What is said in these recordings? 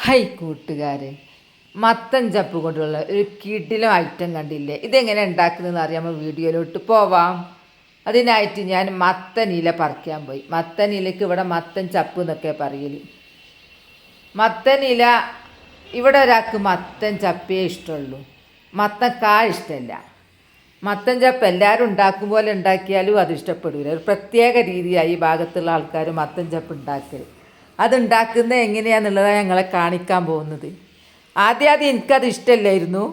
High കൂട്ടുകാരെ, മത്തൻ ചപ്പ് കൊണ്ടുള്ള ഒരു കിടിലം ഐറ്റം കണ്ടില്ലേ? ഇതെങ്ങനെ ഉണ്ടാക്കുന്നതെന്ന് അറിയാമോ? വീഡിയോയിലോട്ട് പോവാം. അതിനായിട്ട് ഞാൻ മത്തനില പറിക്കാൻ പോയി. മത്തനിലയ്ക്ക് ഇവിടെ മത്തൻ ചപ്പ് എന്നൊക്കെ പറയൽ. മത്തനില ഇവിടെ ഒരാൾക്ക് മത്തൻ ചപ്പേ ഇഷ്ടമുള്ളൂ, മത്തൻ കായ ഇഷ്ടമല്ല. മത്തൻ ചപ്പ് എല്ലാവരും ഉണ്ടാക്കും പോലെ ഉണ്ടാക്കിയാലും അത് ഇഷ്ടപ്പെടില്ല. ഒരു പ്രത്യേക രീതിയായി ഈ ഭാഗത്തുള്ള ആൾക്കാർ മത്തൻ ചപ്പ് ഉണ്ടാക്കൽ. അതുണ്ടാക്കുന്നത് എങ്ങനെയാണെന്നുള്ളതാണ് ഞങ്ങളെ കാണിക്കാൻ പോകുന്നത്. ആദ്യം എനിക്കത് ഇഷ്ടമല്ലായിരുന്നു,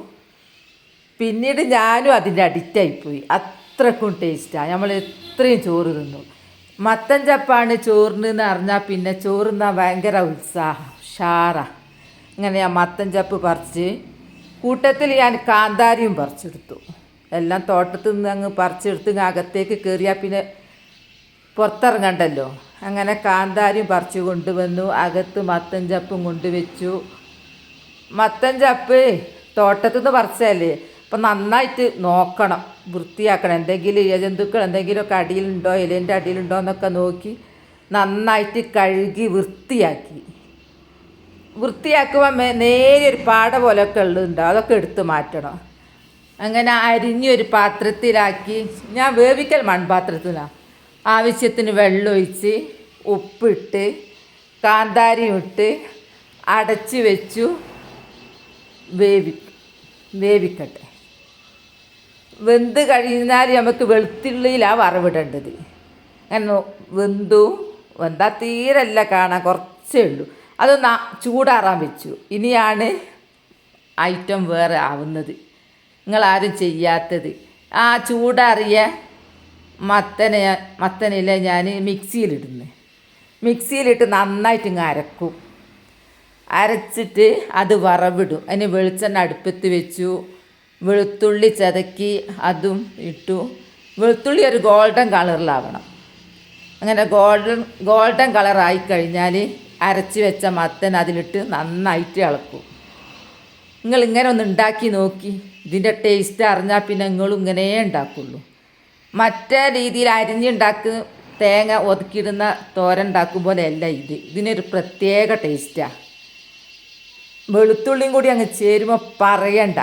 പിന്നീട് ഞാനും അതിൻ്റെ അഡിക്റ്റായിപ്പോയി. അത്രക്കും ടേസ്റ്റാണ്. നമ്മൾ എത്രയും ചോറ് തിന്നു. മത്തൻ ചപ്പാണ് ചോറിന് അറിഞ്ഞാൽ പിന്നെ ചോറ് തിന്നാൻ ഭയങ്കര ഉത്സാഹം, ഷാറ. അങ്ങനെ ഞാൻ മത്തൻ ചപ്പ് പറിച്ച് കൂട്ടത്തിൽ ഞാൻ കാന്താരിയും പറിച്ചെടുത്തു. എല്ലാം തോട്ടത്തിൽ നിന്ന് അങ്ങ് പറിച്ചെടുത്ത് അകത്തേക്ക് കയറിയാൽ പിന്നെ പുറത്തിറങ്ങണ്ടല്ലോ. അങ്ങനെ കാന്താരിയും പറിച്ച് കൊണ്ടുവന്നു. അകത്ത് മത്തൻ ചപ്പും കൊണ്ടുവച്ചു. മത്തൻ ചപ്പ് തോട്ടത്തിൽ നിന്ന് പറിച്ചതല്ലേ, അപ്പം നന്നായിട്ട് നോക്കണം, വൃത്തിയാക്കണം. എന്തെങ്കിലും ഇഴജന്തുക്കൾ എന്തെങ്കിലുമൊക്കെ അടിയിലുണ്ടോ, ഇലേൻ്റെ അടിയിലുണ്ടോ എന്നൊക്കെ നോക്കി നന്നായിട്ട് കഴുകി വൃത്തിയാക്കുമ്പോൾ നേരിയൊരു പാട പോലെയൊക്കെ ഉള്ളതുണ്ടാവും, അതൊക്കെ എടുത്ത് മാറ്റണം. അങ്ങനെ അരിഞ്ഞൊരു പാത്രത്തിലാക്കി, ഞാൻ വേവിക്കൽ മൺപാത്രത്തിലാണ്. ആവശ്യത്തിന് വെള്ളമൊഴിച്ച് ഉപ്പിട്ട് കാന്താരിയും ഇട്ട് അടച്ച് വെച്ചു. വേവിക്കട്ടെ. വെന്ത് കഴിഞ്ഞാൽ നമുക്ക് വെളുത്തുള്ളിയിലാണ് വറവിടേണ്ടത്. അങ്ങനെ വെന്താൽ തീരല്ല കാണാൻ, കുറച്ചേ ഉള്ളൂ. അത് ചൂടാറാൻ വെച്ചു. ഇനിയാണ് ഐറ്റം വേറെ ആവുന്നത്, നിങ്ങളാരും ചെയ്യാത്തത്. ആ ചൂടാറിയ മത്തനില ഞാൻ മിക്സിയിലിട്ട് നന്നായിട്ട് ഇങ്ങ് അരക്കും. അരച്ചിട്ട് അത് വറവിടും. അതിന് വെളിച്ചെണ്ണ അടുപ്പത്ത് വെച്ചു. വെളുത്തുള്ളി ചതക്കി അതും ഇട്ടു. വെളുത്തുള്ളി ഒരു ഗോൾഡൻ കളറിലാവണം. അങ്ങനെ ഗോൾഡൻ കളറായി കഴിഞ്ഞാൽ അരച്ച് വെച്ച മത്തൻ അതിലിട്ട് നന്നായിട്ട് ഇളക്കും. നിങ്ങളിങ്ങനെ ഒന്ന് ഉണ്ടാക്കി നോക്കി, ഇതിൻ്റെ ടേസ്റ്റ് അറിഞ്ഞാൽ പിന്നെ നിങ്ങളും ഇങ്ങനെ ഉണ്ടാക്കുള്ളൂ. മറ്റേ രീതിയിൽ അരിഞ്ഞുണ്ടാക്കുന്ന തേങ്ങ ഒതുക്കിയിടുന്ന തോരൻ ഉണ്ടാക്കും പോലെയല്ല ഇതിനൊരു പ്രത്യേക ടേസ്റ്റാണ്. വെളുത്തുള്ളിയും കൂടി അങ്ങ് ചേരുമ്പോൾ പറയണ്ട.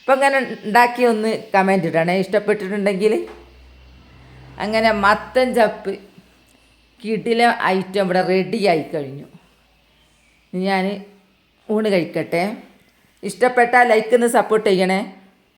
അപ്പം അങ്ങനെ ഉണ്ടാക്കി ഒന്ന് കമൻ്റ് ഇടണേ ഇഷ്ടപ്പെട്ടിട്ടുണ്ടെങ്കിൽ. അങ്ങനെ മത്തൻ ചപ്പ് കിടിലം ഐറ്റം ഇവിടെ റെഡി ആയി കഴിഞ്ഞു. ഞാൻ ഊണ് കഴിക്കട്ടെ. ഇഷ്ടപ്പെട്ടാൽ ലൈക്കിന്ന് സപ്പോർട്ട് ചെയ്യണേ.